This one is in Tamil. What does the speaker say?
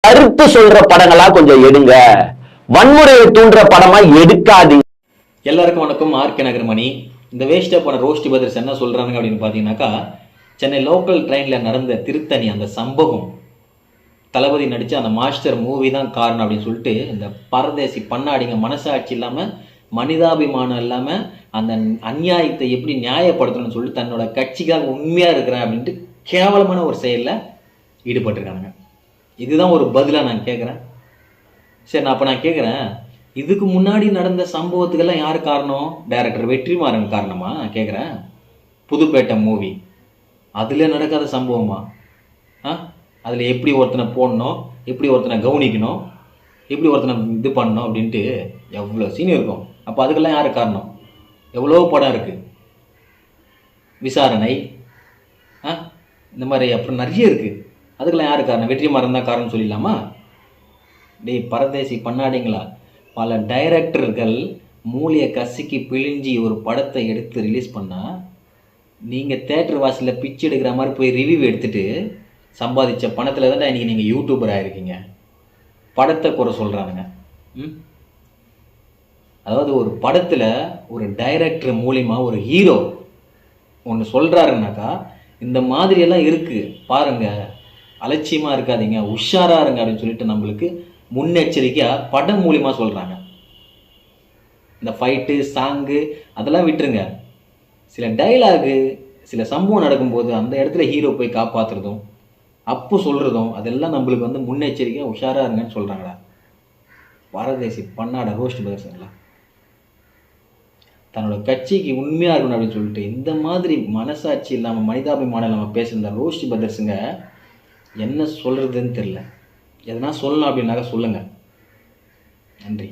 கருத்து சொல்ற படங்களா கொஞ்சம் எடுங்க, வன்முறையை தூண்டுற படமா எடுக்காதீங்க. எல்லாருக்கும் வணக்கம். ஆர்கே நகர்மணி. இந்த வேஸ்ட்டாக போன ரோஸ்டி பிரதர்ஸ் என்ன சொல்கிறாங்க அப்படின்னு பார்த்தீங்கன்னாக்கா, சென்னை லோக்கல் ட்ரெயினில் நடந்த திருத்தணி அந்த சம்பவம், தளபதி நடித்த அந்த மாஸ்டர் மூவி தான் காரணம் அப்படின்னு சொல்லிட்டு இந்த பரதேசி பண்ணாடிங்க மனசாட்சி இல்லாமல், மனிதாபிமானம் இல்லாமல், அந்த அநியாயத்தை எப்படி நியாயப்படுத்தணும்னு சொல்லிட்டு தன்னோட கட்சிக்காக உண்மையாக இருக்கிறேன் அப்படின்ட்டு கேவலமான ஒரு செயலில் ஈடுபட்டிருக்காங்க. இதுதான் ஒரு பதிலாக நான் கேட்குறேன். சரி, நான் கேட்குறேன், இதுக்கு முன்னாடி நடந்த சம்பவத்துக்கெல்லாம் யார் காரணம்? டைரக்டர் வெற்றிமாறன் காரணமா கேட்குறேன். புதுப்பேட்டை மூவி அதில் நடக்காத சம்பவமா? அதில் எப்படி ஒருத்தனை போடணும், எப்படி ஒருத்தனை கவனிக்கணும், எப்படி ஒருத்தனை இது பண்ணணும் அப்படின்ட்டு எவ்வளோ சீன் இருக்கும். அப்போ அதுக்கெல்லாம் யார் காரணம்? எவ்வளோ படம் இருக்குது, விசாரணை, இந்த மாதிரி அப்புறம் நிறைய இருக்குது. அதுக்கெல்லாம் யார் காரணம்? வெற்றிமாறன் தான் காரணம் சொல்லிடலாமா? டேய் பரதேசி பண்ணாடிங்களா, பல டைரக்டர்கள் மூளையை கசிக்கி பிழிஞ்சி ஒரு படத்தை எடுத்து ரிலீஸ் பண்ணால், நீங்கள் தேட்டர் வாசலில் பிச்சு எடுக்கிற மாதிரி போய் ரிவ்யூ எடுத்துகிட்டு சம்பாதிச்ச பணத்தில் தான் இன்றைக்கி நீங்கள் யூடியூபர் ஆகிருக்கீங்க. படத்தை குறை சொல்கிறானுங்க. அதாவது ஒரு படத்தில் ஒரு டைரக்டர் மூலிமா ஒரு ஹீரோ ஒன்று சொல்கிறாருன்னாக்கா, இந்த மாதிரியெல்லாம் இருக்குது பாருங்கள், அலட்சியமாக இருக்காதீங்க, உஷாராக இருங்க அப்படின்னு சொல்லிட்டு நம்மளுக்கு முன்னெச்சரிக்கையாக படம் மூலிமா சொல்கிறாங்க. இந்த ஃபைட்டு சாங்கு அதெல்லாம் விட்டுருங்க, சில டைலாகு, சில சம்பவம் நடக்கும்போது அந்த இடத்துல ஹீரோ போய் காப்பாற்றுறதும் அப்போ சொல்கிறதும் அதெல்லாம் நம்மளுக்கு வந்து முன்னெச்சரிக்கையாக உஷாராக இருங்கன்னு சொல்கிறாங்களா? பாரதேசி பண்ணாட ரோஸ்ட் பிரதர்ஸுங்களா, தன்னோட கட்சிக்கு உண்மையாக இருக்கணும் அப்படின்னு சொல்லிட்டு இந்த மாதிரி மனசாட்சி இல்லாமல் மனிதாபிமானம் இல்லாமல் பேசுகிற ரோஸ்ட் பிரதர்ஸுங்க என்ன சொல்கிறதுன்னு தெரில. எதனா சொல்லணும் அப்படின்னாக்கா சொல்லுங்கள். நன்றி.